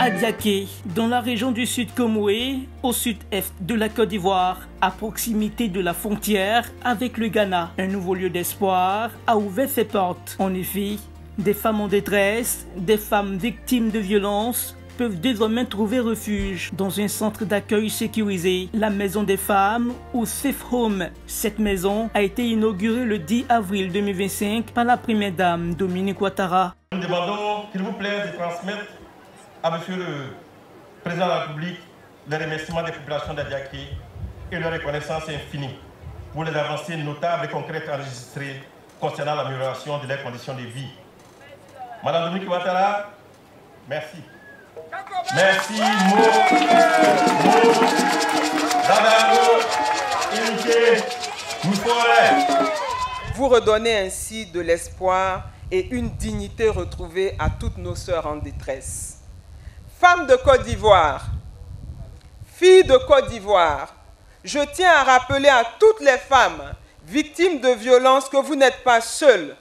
à Diaké, dans la région du Sud Comoé, au sud-est de la Côte d'Ivoire, à proximité de la frontière avec le Ghana. Un nouveau lieu d'espoir a ouvert ses portes. En effet, des femmes en détresse, des femmes victimes de violences peuvent désormais trouver refuge dans un centre d'accueil sécurisé, la Maison des Femmes ou Safe Home. Cette maison a été inaugurée le 10 avril 2025 par la première dame Dominique Ouattara. Nous demandons qu'il vous plaise de transmettre à Monsieur le Président de la République les remerciements des populations d'Adiaké et leur reconnaissance infinie pour les avancées notables et concrètes enregistrées concernant l'amélioration de leurs conditions de vie. Madame Dominique Ouattara, merci. Merci, Vous redonnez ainsi de l'espoir et une dignité retrouvée à toutes nos sœurs en détresse. Femmes de Côte d'Ivoire, filles de Côte d'Ivoire, je tiens à rappeler à toutes les femmes victimes de violences que vous n'êtes pas seules.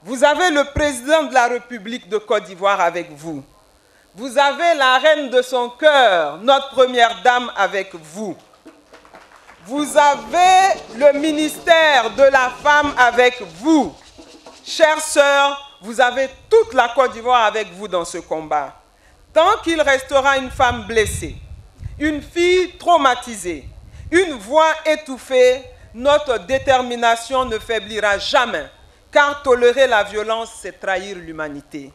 Vous avez le président de la République de Côte d'Ivoire avec vous. Vous avez la reine de son cœur, notre première dame avec vous. Vous avez le ministère de la femme avec vous. Chères sœurs, vous avez toute la Côte d'Ivoire avec vous dans ce combat. Tant qu'il restera une femme blessée, une fille traumatisée, une voix étouffée, notre détermination ne faiblira jamais, car tolérer la violence, c'est trahir l'humanité.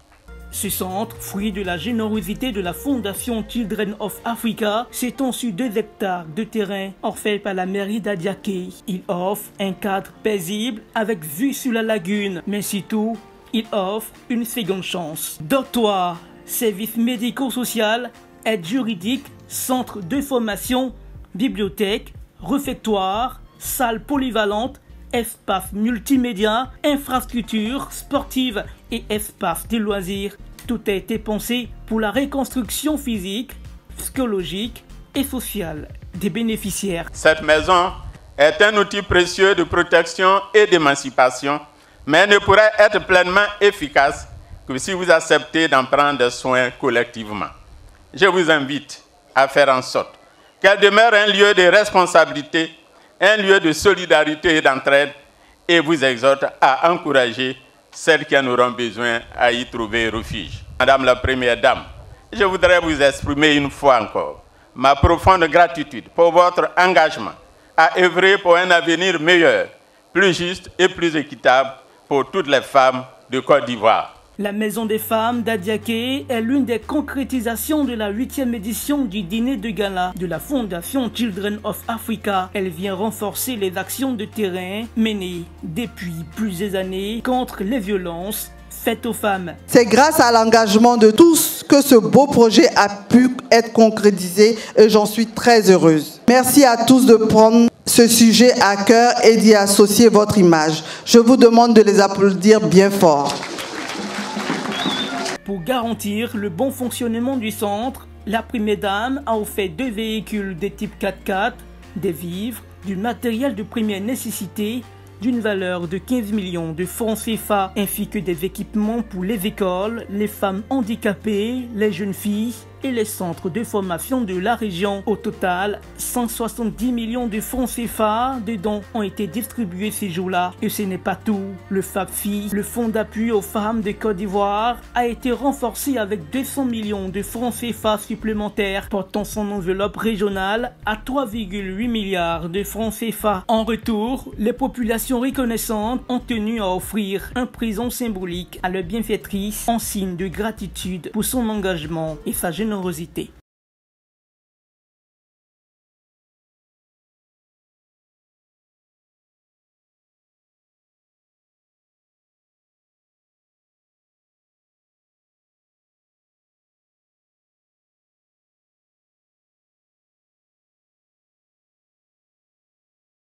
Ce centre, fruit de la générosité de la Fondation Children of Africa, s'étend sur 2 hectares de terrain offerts par la mairie d'Adiaké. Il offre un cadre paisible avec vue sur la lagune, mais surtout, il offre une seconde chance. Dortoir, services médico-social, aide juridique, centre de formation, bibliothèque, réfectoire, salle polyvalente, espace multimédia, infrastructures sportives et espace de loisirs. Tout a été pensé pour la reconstruction physique, psychologique et sociale des bénéficiaires. Cette maison est un outil précieux de protection et d'émancipation, mais ne pourrait être pleinement efficace que si vous acceptez d'en prendre soin collectivement. Je vous invite à faire en sorte qu'elle demeure un lieu de responsabilité, un lieu de solidarité et d'entraide, et vous exhorte à encourager celles qui en auront besoin à y trouver refuge. Madame la Première Dame, je voudrais vous exprimer une fois encore ma profonde gratitude pour votre engagement à œuvrer pour un avenir meilleur, plus juste et plus équitable pour toutes les femmes de Côte d'Ivoire. La Maison des Femmes d'Adiaké est l'une des concrétisations de la 8e édition du dîner de gala de la Fondation Children of Africa. Elle vient renforcer les actions de terrain menées depuis plusieurs années contre les violences faites aux femmes. C'est grâce à l'engagement de tous que ce beau projet a pu être concrétisé et j'en suis très heureuse. Merci à tous de prendre ce sujet à cœur et d'y associer votre image. Je vous demande de les applaudir bien fort. Pour garantir le bon fonctionnement du centre, la Première Dame a offert 2 véhicules de type 4x4, des vivres, du matériel de première nécessité d'une valeur de 15 millions de francs CFA, ainsi que des équipements pour les écoles, les femmes handicapées, les jeunes filles et les centres de formation de la région. Au total, 170 millions de francs CFA de dons ont été distribués ces jours-là. Et ce n'est pas tout. Le FAPFI, le Fonds d'appui aux femmes de Côte d'Ivoire, a été renforcé avec 200 millions de francs CFA supplémentaires, portant son enveloppe régionale à 3,8 milliards de francs CFA. En retour, les populations reconnaissantes ont tenu à offrir un présent symbolique à leur bienfaitrice en signe de gratitude pour son engagement et sa générosité.